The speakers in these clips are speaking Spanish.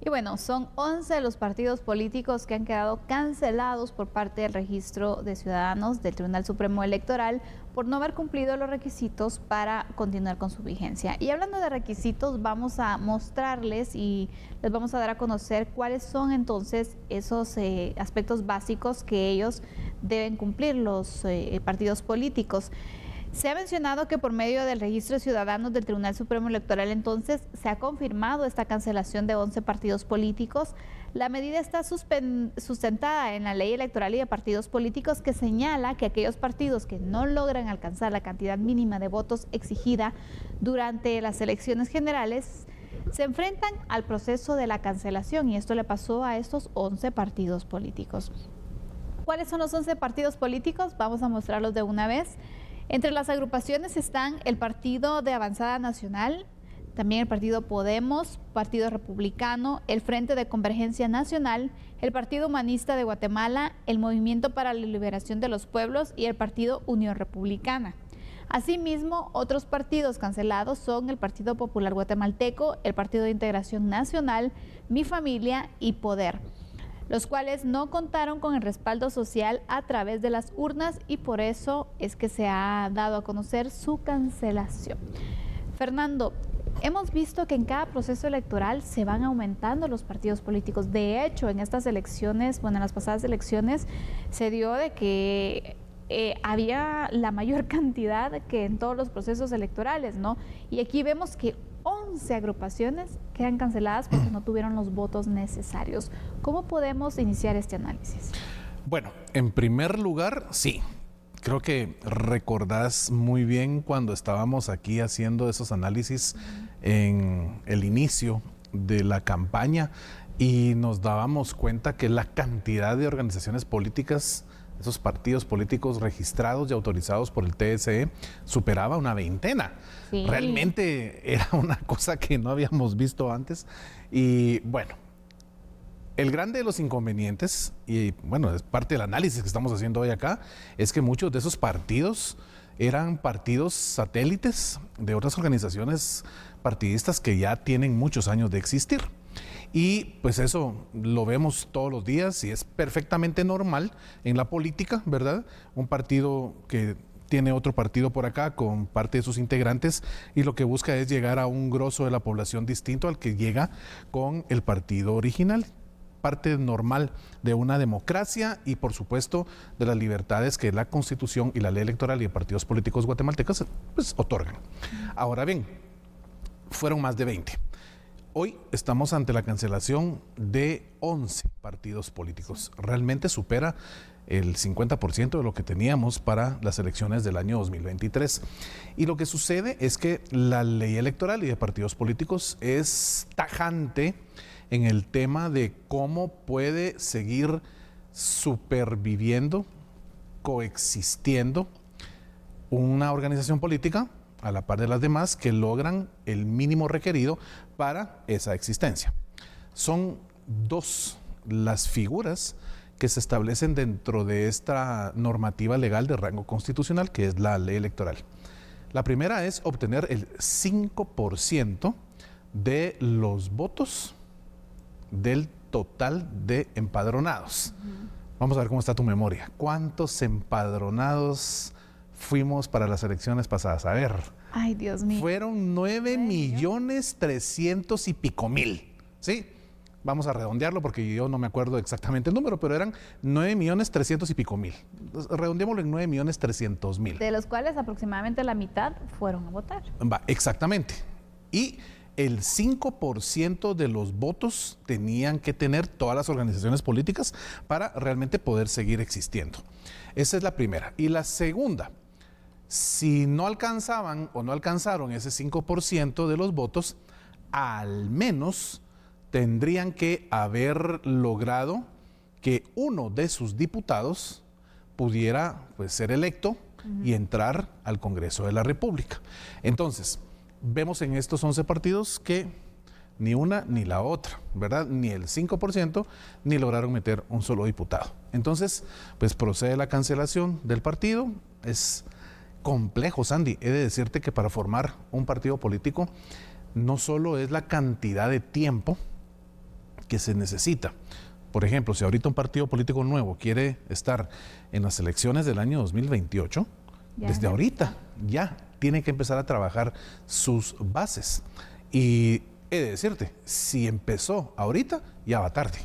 Y bueno, son 11 los partidos políticos que han quedado cancelados por parte del Registro de Ciudadanos del Tribunal Supremo Electoral por no haber cumplido los requisitos para continuar con su vigencia. Y hablando de requisitos, vamos a mostrarles y les vamos a dar a conocer cuáles son entonces esos aspectos básicos que ellos deben cumplir, los partidos políticos. Se ha mencionado que por medio del Registro de Ciudadanos del Tribunal Supremo Electoral entonces se ha confirmado esta cancelación de 11 partidos políticos. La medida está sustentada en la Ley Electoral y de Partidos Políticos, que señala que aquellos partidos que no logran alcanzar la cantidad mínima de votos exigida durante las elecciones generales se enfrentan al proceso de la cancelación, y esto le pasó a estos 11 partidos políticos. ¿Cuáles son los 11 partidos políticos? Vamos a mostrarlos de una vez. Entre las agrupaciones están el Partido de Avanzada Nacional, también el Partido Podemos, Partido Republicano, el Frente de Convergencia Nacional, el Partido Humanista de Guatemala, el Movimiento para la Liberación de los Pueblos y el Partido Unión Republicana. Asimismo, otros partidos cancelados son el Partido Popular Guatemalteco, el Partido de Integración Nacional, Mi Familia y Poder, los cuales no contaron con el respaldo social a través de las urnas, y por eso es que se ha dado a conocer su cancelación. Fernando, hemos visto que en cada proceso electoral se van aumentando los partidos políticos. De hecho, en estas elecciones, bueno, en las pasadas elecciones, se dio de que había la mayor cantidad que en todos los procesos electorales, ¿no? Y aquí vemos que 11 agrupaciones quedan canceladas porque no tuvieron los votos necesarios. ¿Cómo podemos iniciar este análisis? Bueno, en primer lugar, sí. Creo que recordás muy bien cuando estábamos aquí haciendo esos análisis en el inicio de la campaña, y nos dábamos cuenta que la cantidad de organizaciones políticas, esos partidos políticos registrados y autorizados por el TSE, superaba una veintena. Sí. Realmente era una cosa que no habíamos visto antes. Y bueno, el grande de los inconvenientes, y bueno, es parte del análisis que estamos haciendo hoy acá, es que muchos de esos partidos eran partidos satélites de otras organizaciones partidistas que ya tienen muchos años de existir. Y pues eso lo vemos todos los días y es perfectamente normal en la política, ¿verdad? Un partido que tiene otro partido por acá con parte de sus integrantes, y lo que busca es llegar a un grosso de la población distinto al que llega con el partido original. Parte normal de una democracia y, por supuesto, de las libertades que la Constitución y la Ley Electoral y de partidos políticos guatemaltecos pues otorgan. Ahora bien, fueron más de 20. Hoy estamos ante la cancelación de 11 partidos políticos. Realmente supera el 50% de lo que teníamos para las elecciones del año 2023. Y lo que sucede es que la ley electoral y de partidos políticos es tajante en el tema de cómo puede seguir superviviendo, coexistiendo una organización política a la par de las demás que logran el mínimo requerido para esa existencia. Son dos las figuras que se establecen dentro de esta normativa legal de rango constitucional, que es la ley electoral. La primera es obtener el 5% de los votos del total de empadronados. Vamos a ver cómo está tu memoria. ¿Cuántos empadronados fuimos para las elecciones pasadas? A ver. Ay, Dios mío. Fueron 9.300.000 y pico, ¿sí? Vamos a redondearlo porque yo no me acuerdo exactamente el número, pero eran 9.300.000 y pico. Redondeémoslo en 9.300.000. De los cuales aproximadamente la mitad fueron a votar. Va, exactamente. Y el 5% de los votos tenían que tener todas las organizaciones políticas para realmente poder seguir existiendo. Esa es la primera. Y la segunda, si no alcanzaban o no alcanzaron ese 5% de los votos, al menos tendrían que haber logrado que uno de sus diputados pudiera pues, ser electo y entrar al Congreso de la República. Entonces, vemos en estos 11 partidos que ni una ni la otra, ¿verdad? Ni el 5% ni lograron meter un solo diputado. Entonces, pues procede la cancelación del partido. Es complejo, Sandy. He de decirte que para formar un partido político no solo es la cantidad de tiempo que se necesita. Por ejemplo, si ahorita un partido político nuevo quiere estar en las elecciones del año 2028, desde ahorita ya tiene que empezar a trabajar sus bases. Y he de decirte, si empezó ahorita, ya va tarde.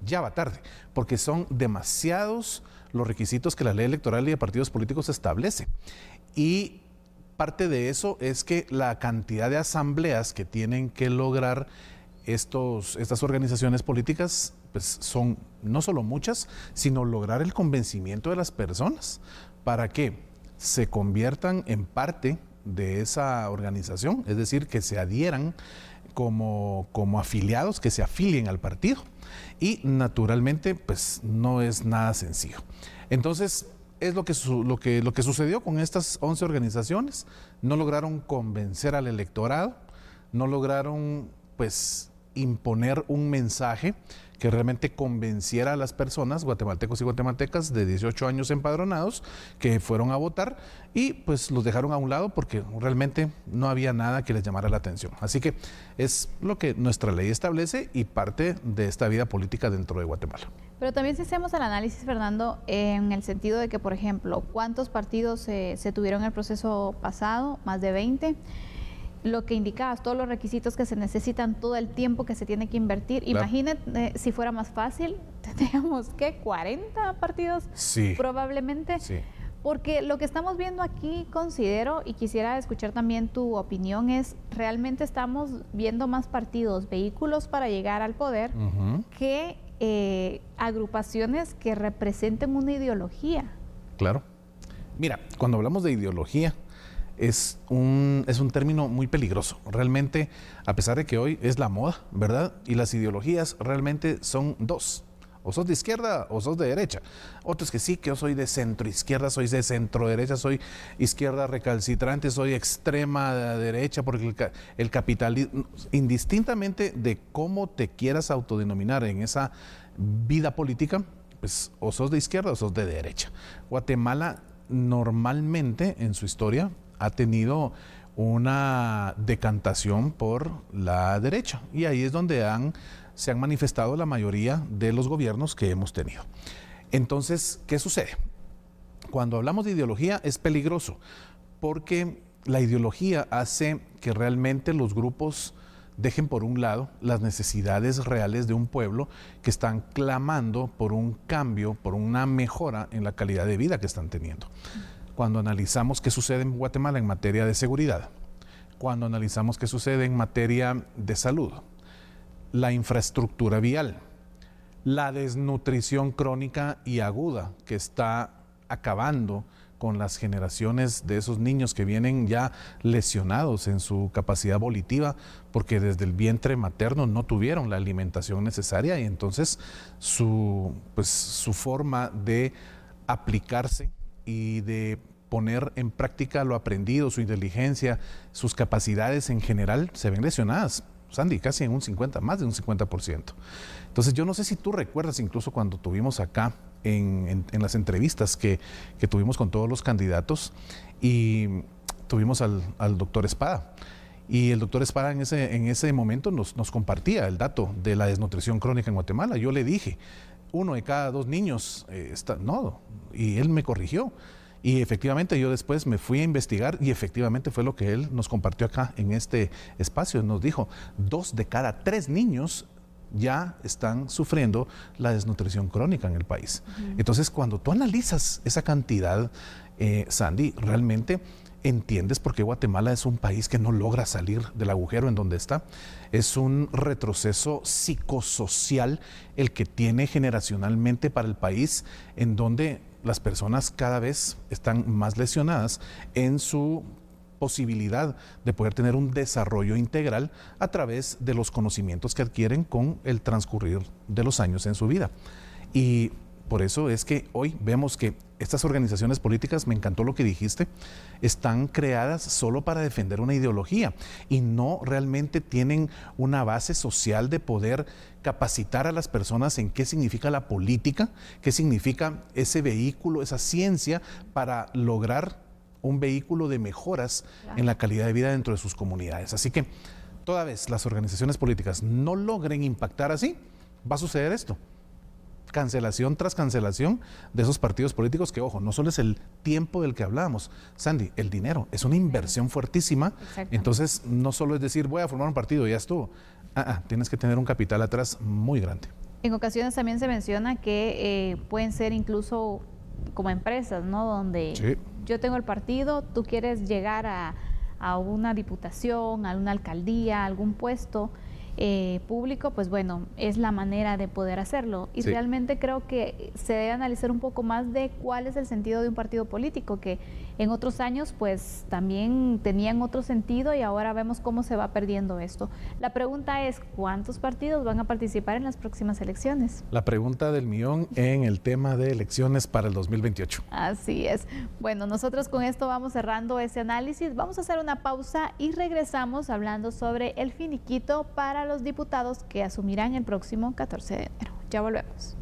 Ya va tarde, porque son demasiados los requisitos que la ley electoral y de partidos políticos establece. Y parte de eso es que la cantidad de asambleas que tienen que lograr estas organizaciones políticas, pues son no solo muchas, sino lograr el convencimiento de las personas para que se conviertan en parte de esa organización, es decir, que se adhieran como afiliados, que se afilien al partido. Y naturalmente, pues no es nada sencillo. Entonces, es lo que sucedió con estas 11 organizaciones. No lograron convencer al electorado, no lograron, pues, imponer un mensaje que realmente convenciera a las personas, guatemaltecos y guatemaltecas de 18 años empadronados, que fueron a votar y pues los dejaron a un lado porque realmente no había nada que les llamara la atención. Así que es lo que nuestra ley establece y parte de esta vida política dentro de Guatemala. Pero también si hacemos el análisis, Fernando, en el sentido de que, por ejemplo, ¿cuántos partidos se tuvieron en el proceso pasado? Más de 20. Lo que indicabas, todos los requisitos que se necesitan, todo el tiempo que se tiene que invertir. Claro. Imagínate si fuera más fácil, tendríamos, ¿qué? 40 partidos, sí, probablemente. Sí. Porque lo que estamos viendo aquí, considero, y quisiera escuchar también tu opinión, es realmente estamos viendo más partidos, vehículos para llegar al poder, que agrupaciones que representen una ideología. Claro. Mira, cuando hablamos de ideología, es un término muy peligroso. Realmente, a pesar de que hoy es la moda, ¿verdad? Y las ideologías realmente son dos. O sos de izquierda o sos de derecha. Otros que sí, que yo soy de centro izquierda, soy de centro derecha, soy izquierda recalcitrante, soy extrema derecha, porque el capitalismo, indistintamente de cómo te quieras autodenominar en esa vida política, pues o sos de izquierda o sos de derecha. Guatemala normalmente en su historia ha tenido una decantación por la derecha y ahí es donde se han manifestado la mayoría de los gobiernos que hemos tenido. Entonces, ¿qué sucede? Cuando hablamos de ideología es peligroso porque la ideología hace que realmente los grupos dejen por un lado las necesidades reales de un pueblo que están clamando por un cambio, por una mejora en la calidad de vida que están teniendo. Cuando analizamos qué sucede en Guatemala en materia de seguridad, cuando analizamos qué sucede en materia de salud, la infraestructura vial, la desnutrición crónica y aguda que está acabando con las generaciones de esos niños que vienen ya lesionados en su capacidad volitiva porque desde el vientre materno no tuvieron la alimentación necesaria y entonces su forma de aplicarse y de poner en práctica lo aprendido, su inteligencia, sus capacidades en general se ven lesionadas. Sandy, casi en más de un 50%. Entonces yo no sé si tú recuerdas incluso cuando tuvimos acá en las entrevistas que tuvimos con todos los candidatos y tuvimos al doctor Espada. Y el doctor Espada en ese momento nos compartía el dato de la desnutrición crónica en Guatemala. Yo le dije, 1 de cada 2 niños y él me corrigió. Y efectivamente yo después me fui a investigar y efectivamente fue lo que él nos compartió acá en este espacio. Nos dijo, 2 de cada 3 niños ya están sufriendo la desnutrición crónica en el país. Entonces, cuando tú analizas esa cantidad, Sandy, realmente entiendes por qué Guatemala es un país que no logra salir del agujero en donde está. Es un retroceso psicosocial el que tiene generacionalmente para el país, en donde las personas cada vez están más lesionadas en su posibilidad de poder tener un desarrollo integral a través de los conocimientos que adquieren con el transcurrir de los años en su vida. Y por eso es que hoy vemos que estas organizaciones políticas, me encantó lo que dijiste, están creadas solo para defender una ideología y no realmente tienen una base social de poder capacitar a las personas en qué significa la política, qué significa ese vehículo, esa ciencia para lograr un vehículo de mejoras en la calidad de vida dentro de sus comunidades. Así que toda vez las organizaciones políticas no logren impactar así, va a suceder esto. Cancelación tras cancelación de esos partidos políticos que, ojo, no solo es el tiempo del que hablábamos, Sandy, el dinero, es una inversión fuertísima. Entonces, no solo es decir, voy a formar un partido y ya estuvo. Tienes que tener un capital atrás muy grande. En ocasiones también se menciona que pueden ser incluso como empresas, ¿no? Donde yo tengo el partido, tú quieres llegar a una diputación, a una alcaldía, a algún puesto público, pues bueno, es la manera de poder hacerlo. Y realmente creo que se debe analizar un poco más de cuál es el sentido de un partido político, que en otros años pues también tenían otro sentido y ahora vemos cómo se va perdiendo esto. La pregunta es, ¿cuántos partidos van a participar en las próximas elecciones? La pregunta del millón en el tema de elecciones para el 2028. Así es. Bueno, nosotros con esto vamos cerrando ese análisis. Vamos a hacer una pausa y regresamos hablando sobre el finiquito para los diputados que asumirán el próximo 14 de enero. Ya volvemos.